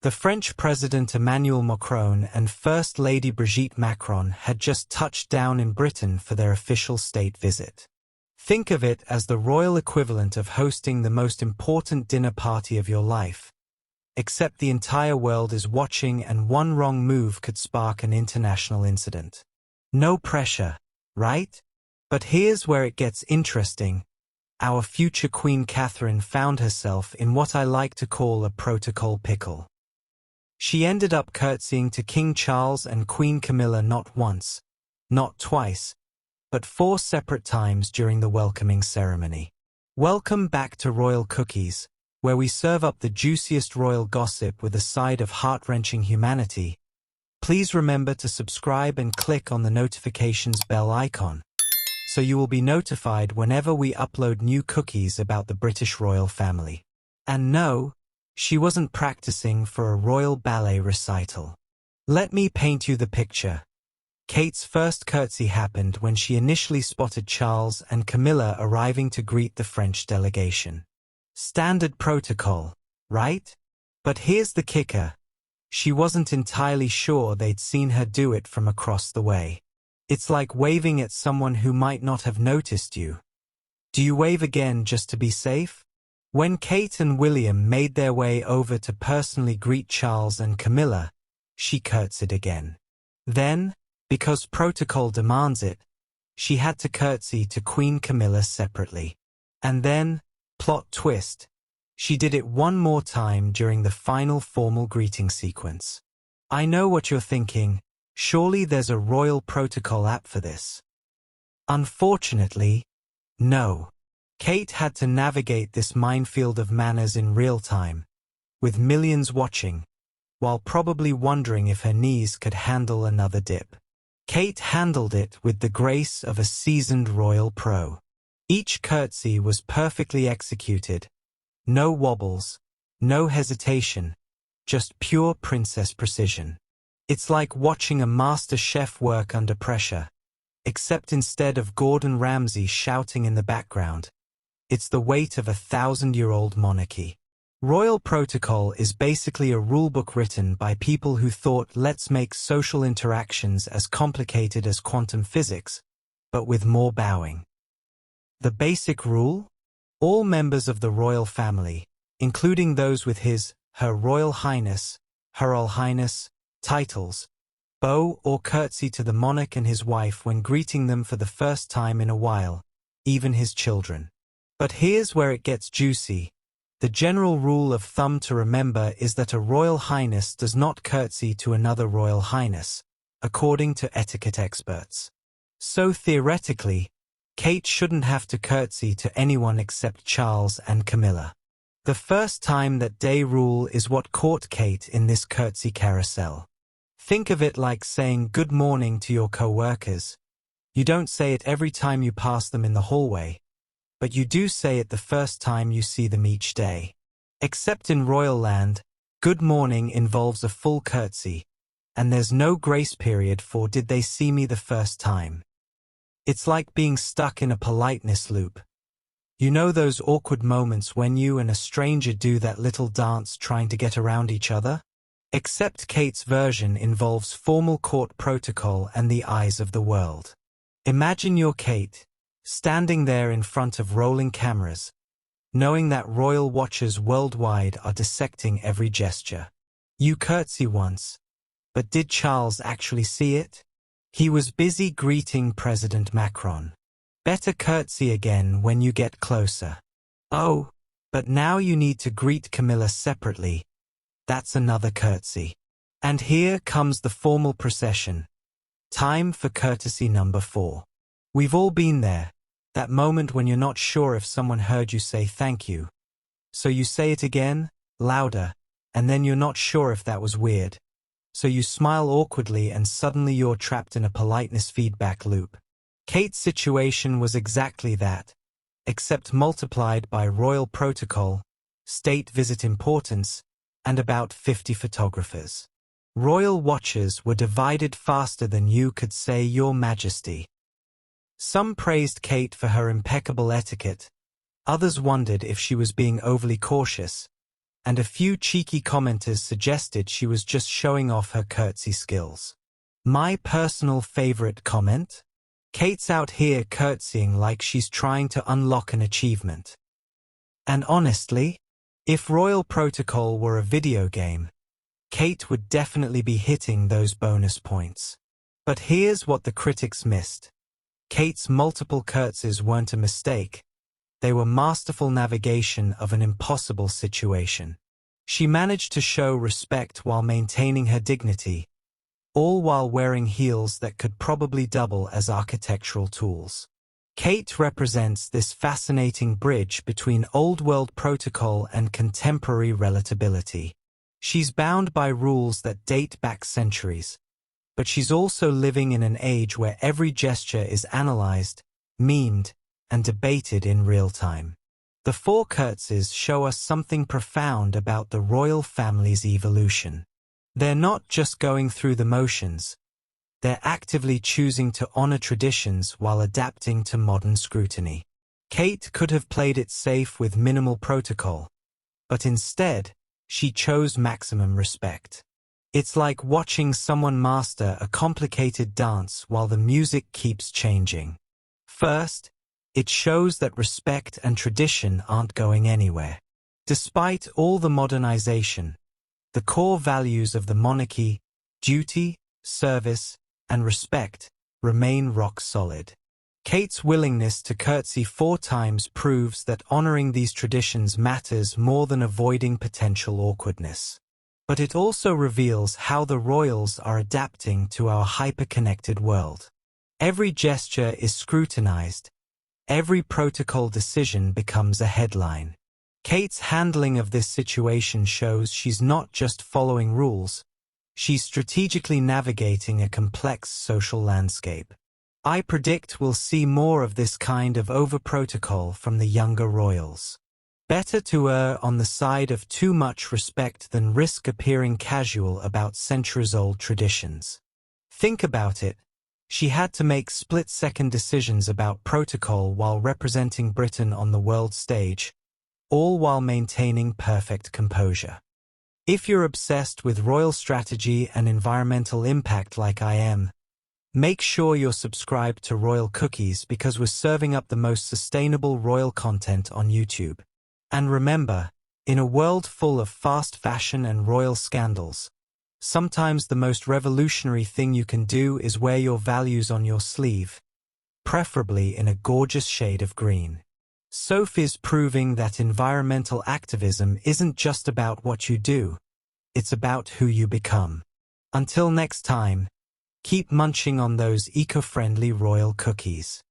The French President Emmanuel Macron and First Lady Brigitte Macron had just touched down in Britain for their official state visit. Think of it as the royal equivalent of hosting the most important dinner party of your life. Except the entire world is watching and one wrong move could spark an international incident. No pressure, right? But here's where it gets interesting. Our future Queen Catherine found herself in what I like to call a protocol pickle. She ended up curtsying to King Charles and Queen Camilla not once, not twice, but 4 separate times during the welcoming ceremony. Welcome back to Royal Cookies, where we serve up the juiciest royal gossip with a side of heart-wrenching humanity. Please remember to subscribe and click on the notifications bell icon, so you will be notified whenever we upload new cookies about the British royal family. And no, she wasn't practicing for a royal ballet recital. Let me paint you the picture. Kate's first curtsy happened when she initially spotted Charles and Camilla arriving to greet the French delegation. Standard protocol, right? But here's the kicker. She wasn't entirely sure they'd seen her do it from across the way. It's like waving at someone who might not have noticed you. Do you wave again just to be safe? When Kate and William made their way over to personally greet Charles and Camilla, she curtsied again. Then, because protocol demands it, she had to curtsy to Queen Camilla separately. And then, plot twist, she did it one more time during the final formal greeting sequence. I know what you're thinking, surely there's a royal protocol app for this. Unfortunately, no. Kate had to navigate this minefield of manners in real time, with millions watching, while probably wondering if her knees could handle another dip. Kate handled it with the grace of a seasoned royal pro. Each curtsy was perfectly executed. No wobbles, no hesitation, just pure princess precision. It's like watching a master chef work under pressure, except instead of Gordon Ramsay shouting in the background, it's the weight of a 1,000-year-old monarchy. Royal protocol is basically a rulebook written by people who thought let's make social interactions as complicated as quantum physics, but with more bowing. The basic rule? All members of the royal family, including those with Her Royal Highness, Her Highness, titles, bow or curtsy to the monarch and his wife when greeting them for the first time in a while, even his children. But here's where it gets juicy. The general rule of thumb to remember is that a royal highness does not curtsy to another royal highness, according to etiquette experts. So theoretically, Kate shouldn't have to curtsy to anyone except Charles and Camilla. The first time that day rule is what caught Kate in this curtsy carousel. Think of it like saying good morning to your co-workers. You don't say it every time you pass them in the hallway, but you do say it the first time you see them each day. Except in royal land, good morning involves a full curtsy, and there's no grace period for did they see me the first time. It's like being stuck in a politeness loop. You know those awkward moments when you and a stranger do that little dance trying to get around each other? Except Kate's version involves formal court protocol and the eyes of the world. Imagine you're Kate, standing there in front of rolling cameras, knowing that royal watchers worldwide are dissecting every gesture. You curtsy once, but did Charles actually see it? He was busy greeting President Macron. Better curtsy again when you get closer. Oh, but now you need to greet Camilla separately. That's another curtsy. And here comes the formal procession. Time for courtesy number 4. We've all been there. That moment when you're not sure if someone heard you say thank you. So you say it again, louder, and then you're not sure if that was weird. So you smile awkwardly and suddenly you're trapped in a politeness feedback loop. Kate's situation was exactly that, except multiplied by royal protocol, state visit importance, and about 50 photographers. Royal watchers were divided faster than you could say Your Majesty. Some praised Kate for her impeccable etiquette. Others wondered if she was being overly cautious. and a few cheeky commenters suggested she was just showing off her curtsy skills. My personal favorite comment? Kate's out here curtsying like she's trying to unlock an achievement. And honestly, if royal protocol were a video game, Kate would definitely be hitting those bonus points. But here's what the critics missed. Kate's multiple curtsies weren't a mistake. They were masterful navigation of an impossible situation. She managed to show respect while maintaining her dignity, all while wearing heels that could probably double as architectural tools. Kate represents this fascinating bridge between old-world protocol and contemporary relatability. She's bound by rules that date back centuries, but she's also living in an age where every gesture is analyzed, memed, and debated in real time. The four curtsies show us something profound about the royal family's evolution. They're not just going through the motions. They're actively choosing to honor traditions while adapting to modern scrutiny. Kate could have played it safe with minimal protocol, but instead, she chose maximum respect. It's like watching someone master a complicated dance while the music keeps changing. First, it shows that respect and tradition aren't going anywhere. Despite all the modernization, the core values of the monarchy, duty, service, and respect, remain rock solid. Kate's willingness to curtsy 4 times proves that honoring these traditions matters more than avoiding potential awkwardness. But it also reveals how the royals are adapting to our hyper-connected world. Every gesture is scrutinized. Every protocol decision becomes a headline. Kate's handling of this situation shows she's not just following rules, she's strategically navigating a complex social landscape. I predict we'll see more of this kind of over-protocol from the younger royals. Better to err on the side of too much respect than risk appearing casual about centuries-old traditions. Think about it. She had to make split-second decisions about protocol while representing Britain on the world stage, all while maintaining perfect composure. If you're obsessed with royal strategy and environmental impact like I am, make sure you're subscribed to Royal Cookies because we're serving up the most sustainable royal content on YouTube. And remember, in a world full of fast fashion and royal scandals, sometimes the most revolutionary thing you can do is wear your values on your sleeve, preferably in a gorgeous shade of green. Sophie's proving that environmental activism isn't just about what you do, it's about who you become. Until next time, keep munching on those eco-friendly royal cookies.